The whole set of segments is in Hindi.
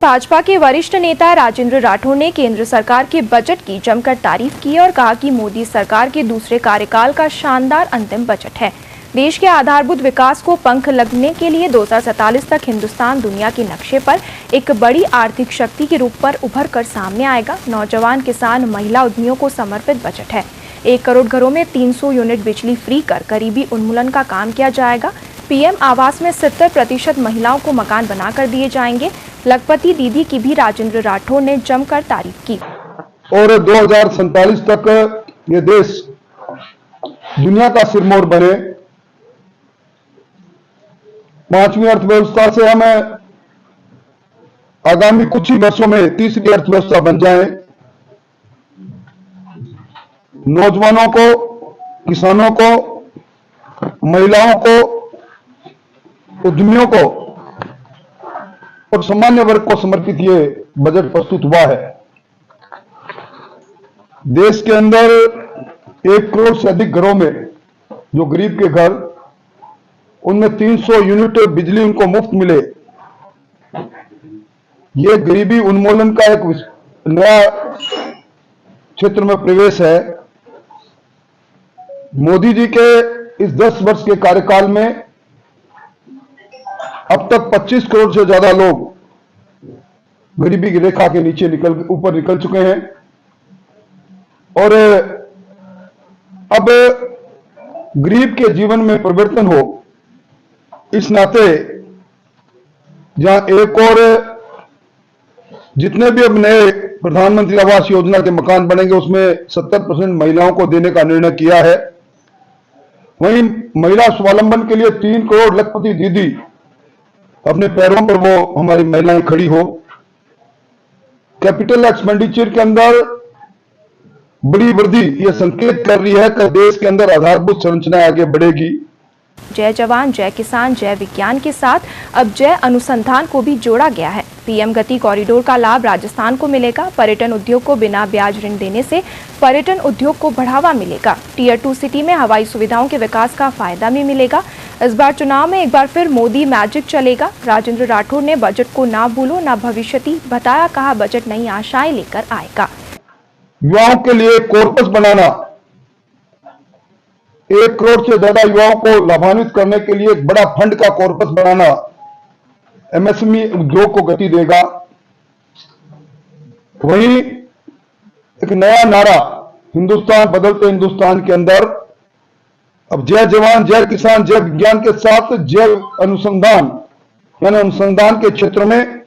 भाजपा के वरिष्ठ नेता राजेंद्र राठौड़ ने केंद्र सरकार के बजट की जमकर तारीफ की और कहा कि मोदी सरकार के दूसरे कार्यकाल का शानदार अंतिम बजट है। देश के आधारभूत विकास को पंख लगने के लिए 2047 तक हिंदुस्तान दुनिया के नक्शे पर एक बड़ी आर्थिक शक्ति के रूप पर उभर कर सामने आएगा। नौजवान, किसान, महिला उद्यमियों को समर्पित बजट है। 1 करोड़ घरों में 300 यूनिट बिजली फ्री कर गरीबी उन्मूलन का काम किया जाएगा। पीएम आवास में 70% महिलाओं को मकान बनाकर दिए जाएंगे। लखपति दीदी की भी राजेंद्र राठौड़ ने जमकर तारीफ की। और 2047 तक ये देश दुनिया का सिरमौर बने, 5वीं अर्थव्यवस्था से हमें आगामी कुछ ही वर्षों में तीसरी अर्थव्यवस्था बन जाए। नौजवानों को, किसानों को, महिलाओं को, उद्यमियों को और सामान्य वर्ग को समर्पित ये बजट प्रस्तुत हुआ है। देश के अंदर 1 करोड़ से अधिक घरों में जो गरीब के घर, उनमें 300 यूनिट बिजली उनको मुफ्त मिले। ये गरीबी उन्मूलन का एक नया क्षेत्र में प्रवेश है। मोदी जी के इस 10 वर्ष के कार्यकाल में अब तक 25 करोड़ से ज्यादा लोग गरीबी की रेखा के नीचे ऊपर निकल चुके हैं। और अब गरीब के जीवन में परिवर्तन हो, इस नाते जहां एक और जितने भी अब नए प्रधानमंत्री आवास योजना के मकान बनेंगे उसमें 70% महिलाओं को देने का निर्णय किया है। वहीं महिला स्वावलंबन के लिए 3 करोड़ लखपति दीदी अपने पैरों पर वो हमारी महिलाएं खड़ी हो। कैपिटल एक्सपेंडिचर के अंदर बड़ी वृद्धि ये संकेत कर रही है कि देश के अंदर आधारभूत संरचना आगे बढ़ेगी। जय जवान, जय किसान, जय विज्ञान के साथ अब जय अनुसंधान को भी जोड़ा गया है। पीएम गति कॉरिडोर का लाभ राजस्थान को मिलेगा। पर्यटन उद्योग को बिना ब्याज ऋण देने से पर्यटन उद्योग को बढ़ावा मिलेगा। टियर 2 सिटी में हवाई सुविधाओं के विकास का फायदा भी मिलेगा। इस बार चुनाव में एक बार फिर मोदी मैजिक चलेगा। राजेंद्र राठौड़ ने बजट को ना भूलो ना भविष्यति बताया, कहा बजट नई आशाएं लेकर आएगा। युवाओं के लिए कॉर्पस बनाना, 1 करोड़ से ज्यादा युवाओं को लाभान्वित करने के लिए एक बड़ा फंड का कॉर्पस बनाना एमएसएमई उद्योग को गति देगा। वहीं एक नया नारा हिंदुस्तान बदलते हिंदुस्तान के अंदर अब जय जवान, जय किसान, जय विज्ञान के साथ जय अनुसंधान, यानी अनुसंधान के क्षेत्र में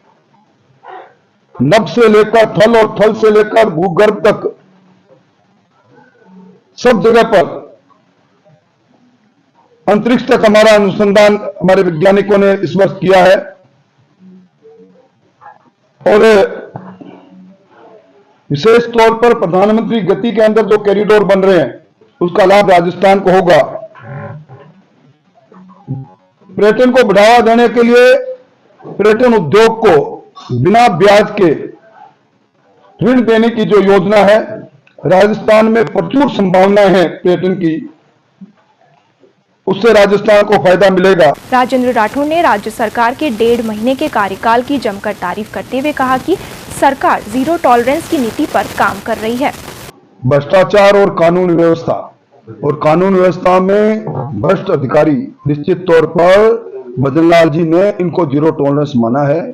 नभ से लेकर थल और थल से लेकर भूगर्भ तक सब जगह पर अंतरिक्ष तक हमारा अनुसंधान हमारे वैज्ञानिकों ने इस वर्ष किया है। और विशेष तौर पर प्रधानमंत्री गति के अंदर जो कॉरिडोर बन रहे हैं उसका लाभ राजस्थान को होगा। पर्यटन को बढ़ावा देने के लिए पर्यटन उद्योग को बिना ब्याज के ऋण देने की जो योजना है, राजस्थान में प्रचुर संभावनाएं हैं पर्यटन की, उससे राजस्थान को फायदा मिलेगा। राजेंद्र राठौड़ ने राज्य सरकार के 1.5 महीने के कार्यकाल की जमकर तारीफ करते हुए कहा कि सरकार जीरो टॉलरेंस की नीति पर काम कर रही है। भ्रष्टाचार और कानून व्यवस्था में भ्रष्ट अधिकारी निश्चित तौर पर भजनलाल जी ने इनको जीरो टॉलरेंस माना है।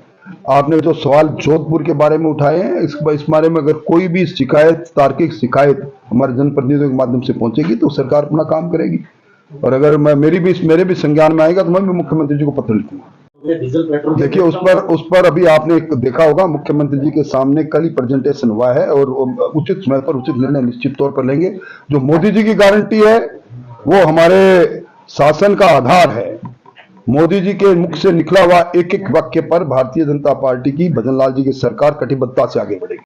आपने जो सवाल जोधपुर के बारे में उठाए हैं, इस बारे में अगर कोई भी शिकायत, तार्किक शिकायत हमारे जनप्रतिनिधियों के माध्यम से पहुंचेगी तो सरकार अपना काम करेगी। और अगर मेरे भी संज्ञान में आएगा तो मैं भी मुख्यमंत्री जी को पत्र लिखूंगा। देखिए उस पर अभी आपने देखा होगा, मुख्यमंत्री जी के सामने कल ही प्रेजेंटेशन हुआ है और उचित समय पर उचित निर्णय निश्चित तौर पर लेंगे। जो मोदी जी की गारंटी है वो हमारे शासन का आधार है। मोदी जी के मुख से निकला हुआ एक एक वाक्य पर भारतीय जनता पार्टी की, भजनलाल जी की सरकार कटिबद्धता से आगे बढ़ेगी।